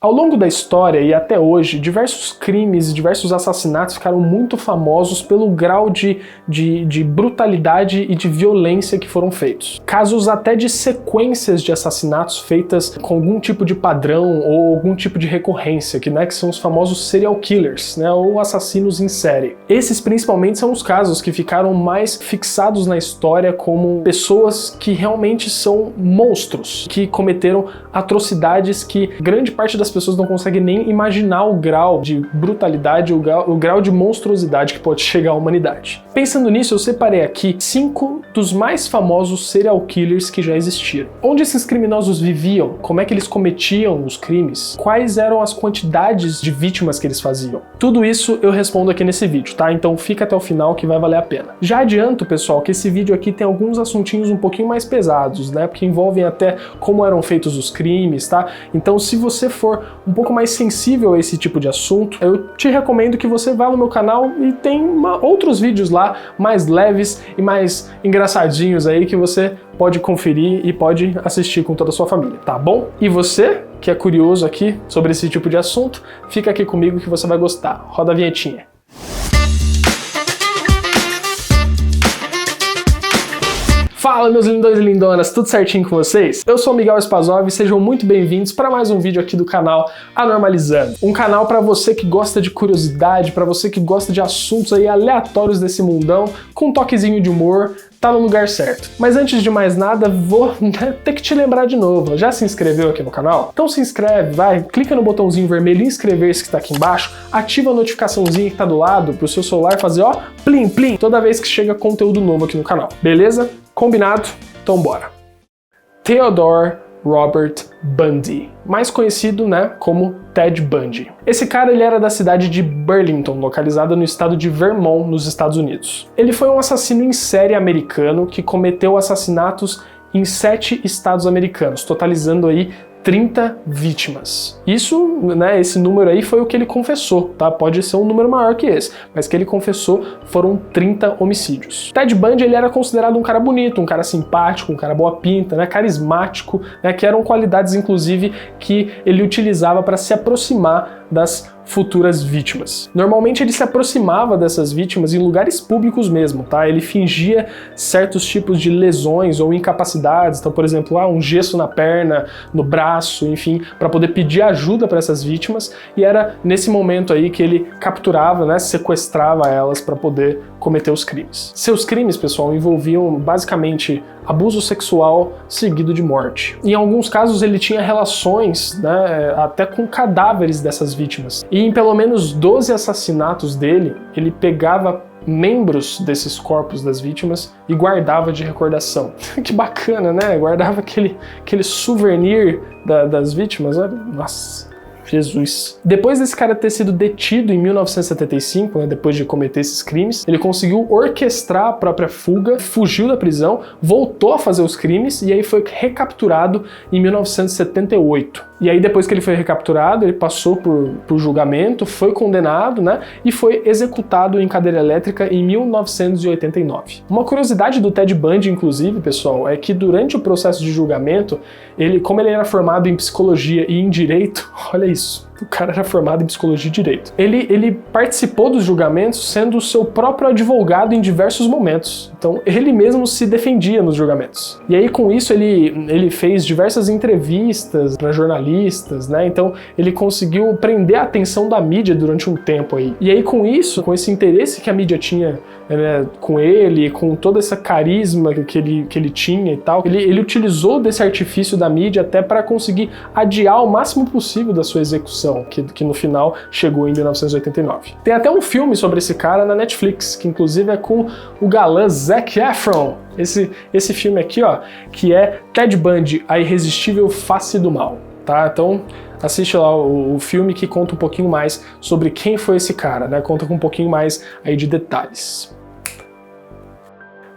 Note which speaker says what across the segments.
Speaker 1: Ao longo da história e até hoje, diversos crimes e diversos assassinatos ficaram muito famosos pelo grau de brutalidade e de violência que foram feitos. Casos até de sequências de assassinatos feitas com algum tipo de padrão ou algum tipo de recorrência, que são os famosos serial killers, ou assassinos em série. Esses principalmente são os casos que ficaram mais fixados na história como pessoas que realmente são monstros, que cometeram atrocidades que grande parte das pessoas não conseguem nem imaginar o grau de brutalidade, o grau de monstruosidade que pode chegar à humanidade. Pensando nisso, eu separei aqui 5 dos mais famosos serial killers que já existiram. Onde esses criminosos viviam? Como é que eles cometiam os crimes? Quais eram as quantidades de vítimas que eles faziam? Tudo isso eu respondo aqui nesse vídeo, tá? Então fica até o final que vai valer a pena. Já adianto, pessoal, que esse vídeo aqui tem alguns assuntinhos um pouquinho mais pesados, porque envolvem até como eram feitos os crimes, tá? Então se você for um pouco mais sensível a esse tipo de assunto, eu te recomendo que você vá no meu canal e tem outros vídeos lá mais leves e mais engraçadinhos aí que você pode conferir e pode assistir com toda a sua família, tá bom? E você que é curioso aqui sobre esse tipo de assunto, fica aqui comigo que você vai gostar. Roda a vinhetinha. Fala, meus lindões e lindonas, tudo certinho com vocês? Eu sou o Miguel Spazov e sejam muito bem-vindos para mais um vídeo aqui do canal Anormalizando. Um canal para você que gosta de curiosidade, para você que gosta de assuntos aí aleatórios desse mundão, com um toquezinho de humor, tá no lugar certo. Mas antes de mais nada, vou ter que te lembrar de novo, já se inscreveu aqui no canal? Então se inscreve, vai, clica no botãozinho vermelho inscrever-se que tá aqui embaixo, ativa a notificaçãozinha que tá do lado pro seu celular fazer ó, plim plim, toda vez que chega conteúdo novo aqui no canal, beleza? Combinado? Então bora! Theodore Robert Bundy, mais conhecido, como Ted Bundy. Esse cara ele era da cidade de Burlington, localizada no estado de Vermont, nos Estados Unidos. Ele foi um assassino em série americano que cometeu assassinatos em 7 estados americanos, totalizando aí 30 vítimas. Isso, esse número aí foi o que ele confessou, tá? Pode ser um número maior que esse, mas que ele confessou foram 30 homicídios. Ted Bundy, ele era considerado um cara bonito, um cara simpático, um cara boa pinta, carismático, que eram qualidades, inclusive, que ele utilizava para se aproximar das futuras vítimas. Normalmente ele se aproximava dessas vítimas em lugares públicos mesmo, tá? Ele fingia certos tipos de lesões ou incapacidades, então, por exemplo, um gesso na perna, no braço, enfim, para poder pedir ajuda para essas vítimas, e era nesse momento aí que ele capturava, sequestrava elas para poder cometer os crimes. Seus crimes, pessoal, envolviam basicamente abuso sexual seguido de morte. Em alguns casos ele tinha relações, até com cadáveres dessas vítimas. E em pelo menos 12 assassinatos dele, ele pegava membros desses corpos das vítimas e guardava de recordação. Que bacana, Guardava aquele souvenir das vítimas, olha, nossa. Jesus. Depois desse cara ter sido detido em 1975, depois de cometer esses crimes, ele conseguiu orquestrar a própria fuga, fugiu da prisão, voltou a fazer os crimes e aí foi recapturado em 1978. E aí depois que ele foi recapturado, ele passou por julgamento, foi condenado, e foi executado em cadeira elétrica em 1989. Uma curiosidade do Ted Bundy, inclusive, pessoal, é que durante o processo de julgamento, como ele era formado em psicologia e em direito, olha isso, o cara era formado em psicologia e direito. Ele participou dos julgamentos sendo o seu próprio advogado em diversos momentos. Então ele mesmo se defendia nos julgamentos. E aí com isso ele fez diversas entrevistas para jornalistas, Então ele conseguiu prender a atenção da mídia durante um tempo aí. E aí com isso, com esse interesse que a mídia tinha com ele, com toda essa carisma que ele tinha e tal, ele utilizou desse artifício da mídia até para conseguir adiar o máximo possível da sua execução, que no final chegou em 1989. Tem até um filme sobre esse cara na Netflix, que inclusive é com o galã Zac Efron. Esse filme aqui, que é Ted Bundy, a irresistível face do mal, tá? Então assiste lá o filme que conta um pouquinho mais sobre quem foi esse cara, Conta com um pouquinho mais aí de detalhes.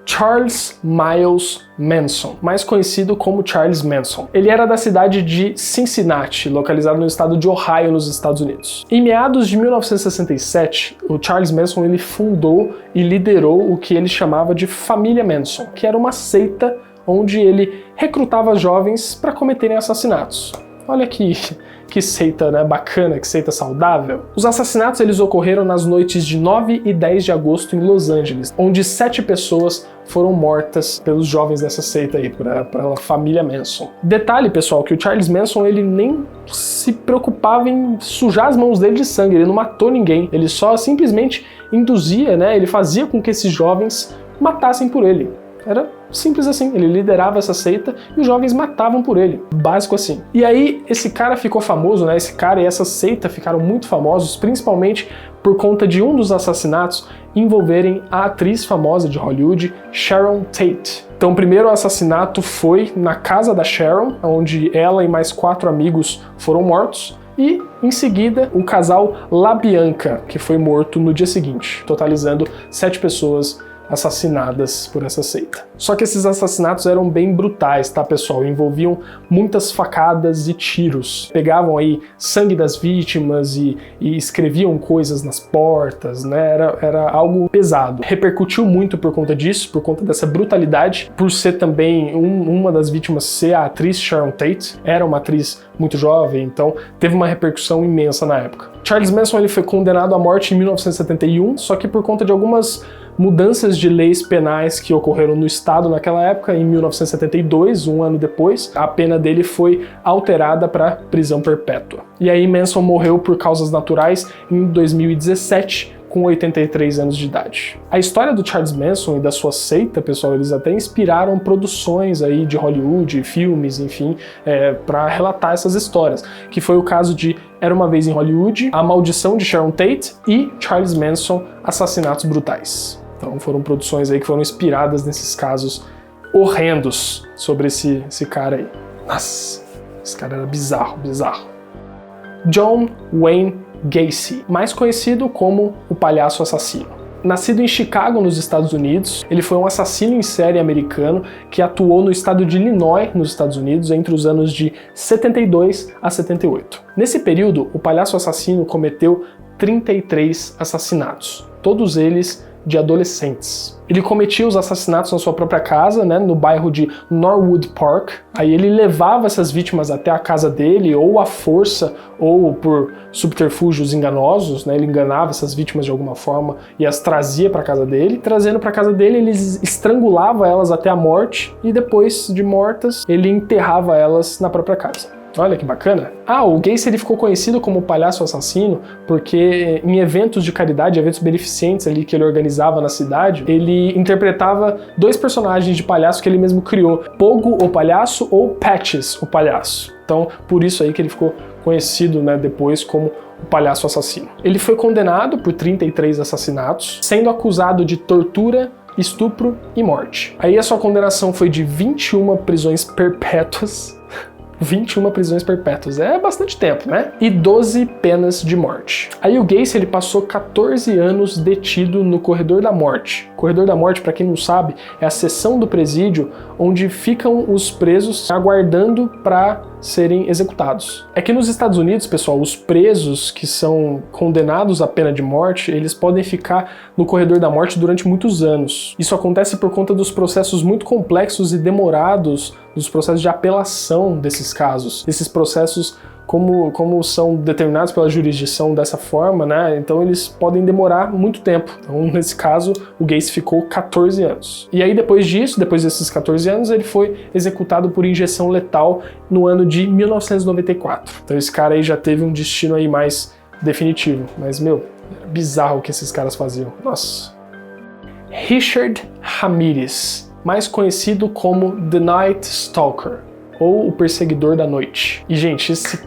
Speaker 1: Charles Miles Manson, mais conhecido como Charles Manson. Ele era da cidade de Cincinnati, localizado no estado de Ohio, nos Estados Unidos. Em meados de 1967, o Charles Manson ele fundou e liderou o que ele chamava de Família Manson, que era uma seita onde ele recrutava jovens para cometerem assassinatos. Olha que Que seita, né, bacana, que seita saudável. Os assassinatos eles ocorreram nas noites de 9 e 10 de agosto em Los Angeles, onde 7 pessoas foram mortas pelos jovens dessa seita aí, pela família Manson. Detalhe, pessoal, que o Charles Manson ele nem se preocupava em sujar as mãos dele de sangue, ele não matou ninguém, ele só simplesmente induzia, né, ele fazia com que esses jovens matassem por ele. Era simples assim, ele liderava essa seita e os jovens matavam por ele, básico assim. E aí esse cara ficou famoso, né? Esse cara e essa seita ficaram muito famosos, principalmente por conta de um dos assassinatos envolverem a atriz famosa de Hollywood, Sharon Tate. Então o primeiro assassinato foi na casa da Sharon, onde ela e mais 4 amigos foram mortos. E, em seguida, o casal LaBianca, que foi morto no dia seguinte, totalizando 7 pessoas assassinadas por essa seita. Só que esses assassinatos eram bem brutais, tá, pessoal? Envolviam muitas facadas e tiros. Pegavam aí sangue das vítimas e escreviam coisas nas portas, né? Era algo pesado. Repercutiu muito por conta disso, por conta dessa brutalidade, por ser também uma das vítimas ser a atriz Sharon Tate. Era uma atriz muito jovem, então teve uma repercussão imensa na época. Charles Manson ele foi condenado à morte em 1971, só que por conta de algumas mudanças de leis penais que ocorreram no estado naquela época, em 1972, um ano depois, a pena dele foi alterada para prisão perpétua. E aí Manson morreu por causas naturais em 2017, com 83 anos de idade. A história do Charles Manson e da sua seita, pessoal, eles até inspiraram produções aí de Hollywood, filmes, enfim, para relatar essas histórias, que foi o caso de Era Uma Vez em Hollywood, A Maldição de Sharon Tate e Charles Manson, Assassinatos Brutais. Então foram produções aí que foram inspiradas nesses casos horrendos sobre esse cara aí. Nossa, esse cara era bizarro, bizarro. John Wayne Gacy, mais conhecido como o Palhaço Assassino. Nascido em Chicago, nos Estados Unidos, ele foi um assassino em série americano que atuou no estado de Illinois, nos Estados Unidos, entre os anos de 72 a 78. Nesse período, o Palhaço Assassino cometeu 33 assassinatos, todos eles de adolescentes. Ele cometia os assassinatos na sua própria casa, né, no bairro de Norwood Park. Aí ele levava essas vítimas até a casa dele, ou à força, ou por subterfúgios enganosos, né, ele enganava essas vítimas de alguma forma e as trazia para casa dele. Trazendo para casa dele, ele estrangulava elas até a morte e depois de mortas, ele enterrava elas na própria casa. Olha que bacana. O Gacy ele ficou conhecido como o Palhaço Assassino porque em eventos de caridade, eventos beneficentes ali que ele organizava na cidade, ele interpretava 2 personagens de palhaço que ele mesmo criou, Pogo o Palhaço ou Patches o Palhaço. Então, por isso aí que ele ficou conhecido, né, depois como o Palhaço Assassino. Ele foi condenado por 33 assassinatos, sendo acusado de tortura, estupro e morte. Aí a sua condenação foi de 21 prisões perpétuas, 21 prisões perpétuas, é bastante tempo, né? E 12 penas de morte. Aí o Gacy ele passou 14 anos detido no Corredor da Morte. O Corredor da Morte, para quem não sabe, é a seção do presídio onde ficam os presos aguardando para serem executados. É que nos Estados Unidos, pessoal, os presos que são condenados à pena de morte, eles podem ficar no Corredor da Morte durante muitos anos. Isso acontece por conta dos processos muito complexos e demorados, dos processos de apelação desses casos. Esses processos, como são determinados pela jurisdição dessa forma, né? Então eles podem demorar muito tempo. Então, nesse caso, o Gacy ficou 14 anos. E aí depois disso, depois desses 14 anos, ele foi executado por injeção letal no ano de 1994. Então esse cara aí já teve um destino aí mais definitivo. Mas, meu, era bizarro o que esses caras faziam. Nossa. Richard Ramirez, mais conhecido como The Night Stalker, ou o Perseguidor da Noite. E, gente, esse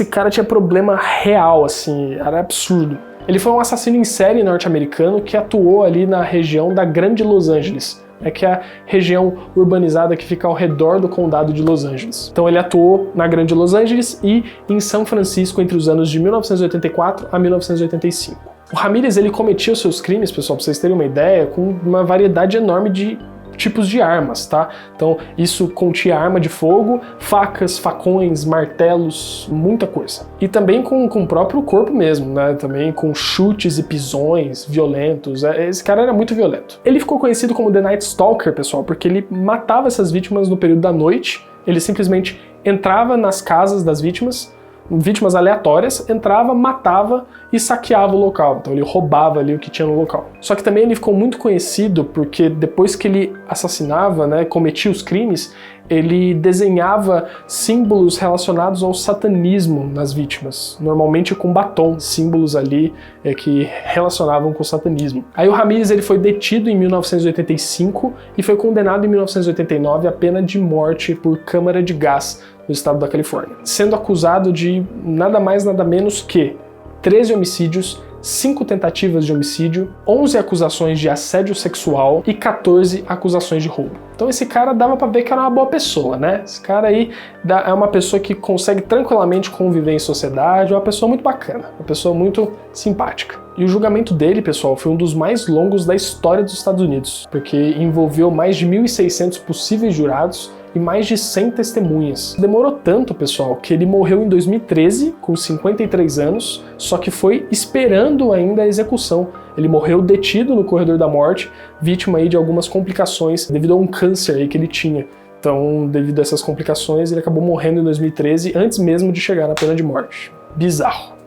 Speaker 1: cara tinha problema real, assim, era absurdo. Ele foi um assassino em série norte-americano que atuou ali na região da Grande Los Angeles, que é a região urbanizada que fica ao redor do condado de Los Angeles. Então ele atuou na Grande Los Angeles e em São Francisco entre os anos de 1984 a 1985. O Ramirez, ele cometia os seus crimes, pessoal, pra vocês terem uma ideia, com uma variedade enorme de tipos de armas, tá? Então isso continha arma de fogo, facas, facões, martelos, muita coisa. E também com o próprio corpo mesmo, né? Também com chutes e pisões violentos. Esse cara era muito violento. Ele ficou conhecido como The Night Stalker, pessoal, porque ele matava essas vítimas no período da noite. Ele simplesmente entrava nas casas das vítimas, vítimas aleatórias, entrava, matava e saqueava o local. Então ele roubava ali o que tinha no local. Só que também ele ficou muito conhecido porque depois que ele assassinava, né, cometia os crimes, ele desenhava símbolos relacionados ao satanismo nas vítimas, normalmente com batom, símbolos ali que relacionavam com o satanismo. Aí o Ramírez ele foi detido em 1985 e foi condenado em 1989 à pena de morte por câmara de gás no estado da Califórnia, sendo acusado de nada mais nada menos que 13 homicídios, 5 tentativas de homicídio, 11 acusações de assédio sexual e 14 acusações de roubo. Então esse cara dava pra ver que era uma boa pessoa, né? Esse cara aí é uma pessoa que consegue tranquilamente conviver em sociedade, é uma pessoa muito bacana, uma pessoa muito simpática. E o julgamento dele, pessoal, foi um dos mais longos da história dos Estados Unidos, porque envolveu mais de 1.600 possíveis jurados e mais de 100 testemunhas. Demorou tanto, pessoal, que ele morreu em 2013, com 53 anos, só que foi esperando ainda a execução. Ele morreu detido no corredor da morte, vítima aí de algumas complicações devido a um câncer aí que ele tinha. Então, devido a essas complicações, ele acabou morrendo em 2013, antes mesmo de chegar na pena de morte. Bizarro.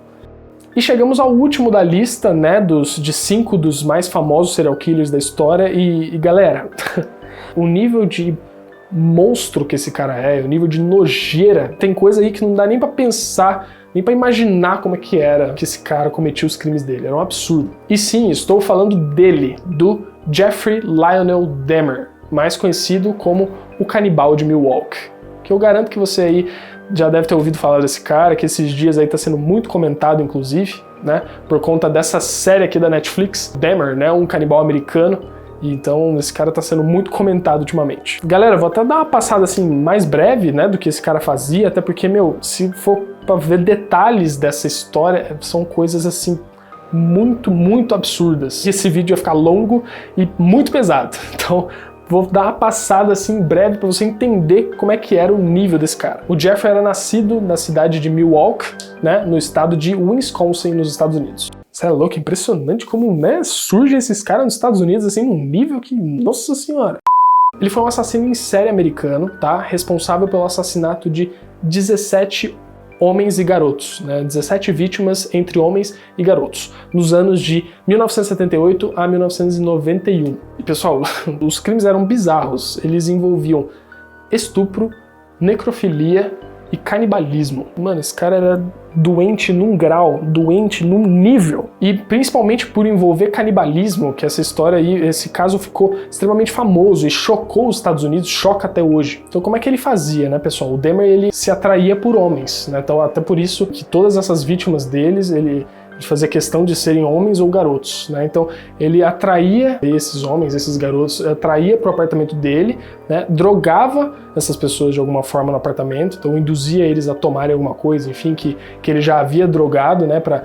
Speaker 1: E chegamos ao último da lista, né, de 5 dos mais famosos serial killers da história, e galera, o nível de monstro que esse cara o nível de nojeira, tem coisa aí que não dá nem pra pensar, nem pra imaginar como é que era que esse cara cometia os crimes dele, era um absurdo. E sim, estou falando dele, do Jeffrey Lionel Dahmer, mais conhecido como o Canibal de Milwaukee, que eu garanto que você aí já deve ter ouvido falar desse cara, que esses dias aí tá sendo muito comentado, inclusive, né, por conta dessa série aqui da Netflix, Dahmer, né, um canibal americano. Então esse cara tá sendo muito comentado ultimamente. Galera, vou até dar uma passada assim mais breve, né, do que esse cara fazia, até porque, meu, se for pra ver detalhes dessa história, são coisas assim muito, muito absurdas. Esse vídeo vai ficar longo e muito pesado. Então vou dar uma passada assim breve para você entender como é que era o nível desse cara. O Jeffrey era nascido na cidade de Milwaukee, né, no estado de Wisconsin, nos Estados Unidos. Você é louco, impressionante como, né, surgem esses caras nos Estados Unidos assim num nível que, nossa senhora. Ele foi um assassino em série americano, tá? Responsável pelo assassinato de 17 homens e garotos, né? 17 vítimas entre homens e garotos, nos anos de 1978 a 1991. E pessoal, os crimes eram bizarros. Eles envolviam estupro, necrofilia e canibalismo. Mano, esse cara era doente num grau, doente num nível. E principalmente por envolver canibalismo, que essa história aí, esse caso ficou extremamente famoso e chocou os Estados Unidos, choca até hoje. Então como é que ele fazia, né, pessoal? O Dahmer, ele se atraía por homens, né? Então até por isso que todas essas vítimas deles, ele fazia questão de serem homens ou garotos, né? Então ele atraía esses homens, esses garotos, atraía para o apartamento dele, né? Drogava essas pessoas de alguma forma no apartamento, então induzia eles a tomarem alguma coisa, enfim, que ele já havia drogado, né, para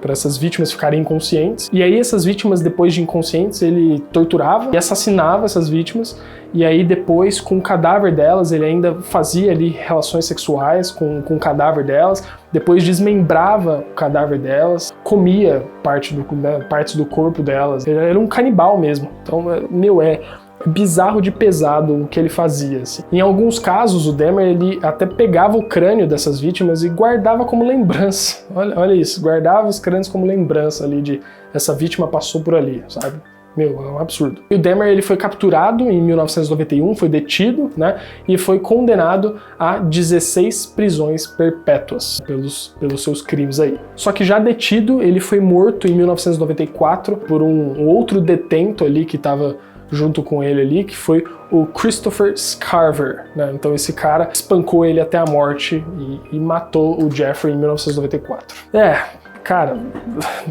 Speaker 1: essas vítimas ficarem inconscientes. E aí essas vítimas, depois de inconscientes, ele torturava e assassinava essas vítimas. E aí depois, com o cadáver delas, ele ainda fazia ali relações sexuais com o cadáver delas, depois desmembrava o cadáver delas, comia partes do corpo delas. Ele era um canibal mesmo. Então, meu, é bizarro de pesado o que ele fazia, assim. Em alguns casos, o Dahmer, ele até pegava o crânio dessas vítimas e guardava como lembrança. Olha isso, guardava os crânios como lembrança ali de essa vítima passou por ali, sabe? Meu, é um absurdo. E o Dahmer, ele foi capturado em 1991, foi detido, né, e foi condenado a 16 prisões perpétuas pelos seus crimes aí. Só que já detido, ele foi morto em 1994 por um outro detento ali que estava junto com ele ali, que foi o Christopher Scarver, né? Então esse cara espancou ele até a morte e matou o Jeffrey em 1994. Cara,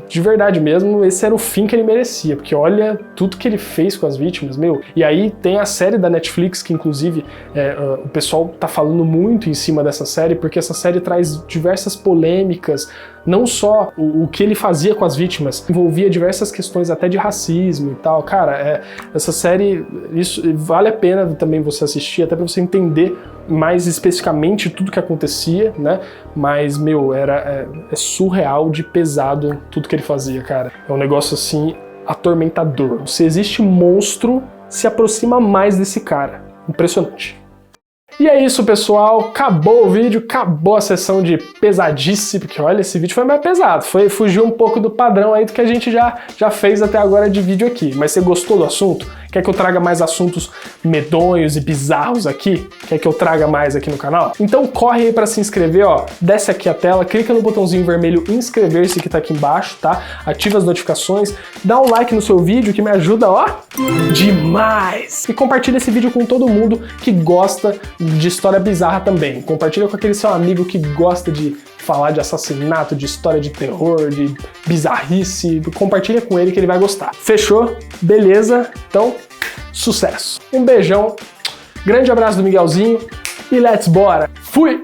Speaker 1: de verdade mesmo, esse era o fim que ele merecia, porque olha tudo que ele fez com as vítimas, meu. E aí tem a série da Netflix, que inclusive o pessoal tá falando muito em cima dessa série, porque essa série traz diversas polêmicas, não só o que ele fazia com as vítimas, envolvia diversas questões até de racismo e tal. Cara, essa série, isso vale a pena também você assistir, até pra você entender mais especificamente tudo que acontecia, né? Mas, meu, é surreal de pesado tudo que ele fazia, cara. É um negócio, assim, atormentador. Se existe monstro, se aproxima mais desse cara. Impressionante. E é isso, pessoal. Acabou o vídeo, acabou a sessão de pesadice, porque olha, esse vídeo foi mais pesado. Fugiu um pouco do padrão aí do que a gente já fez até agora de vídeo aqui. Mas você gostou do assunto? Quer que eu traga mais assuntos medonhos e bizarros aqui? Quer que eu traga mais aqui no canal? Então corre aí para se inscrever, ó. Desce aqui a tela, clica no botãozinho vermelho inscrever-se que tá aqui embaixo, tá? Ativa as notificações, dá um like no seu vídeo que me ajuda, ó, demais! E compartilha esse vídeo com todo mundo que gosta de história bizarra também. Compartilha com aquele seu amigo que gosta de falar de assassinato, de história de terror, de bizarrice. Compartilha com ele que ele vai gostar. Fechou? Beleza? Então, sucesso! Um beijão, grande abraço do Miguelzinho e let's bora! Fui!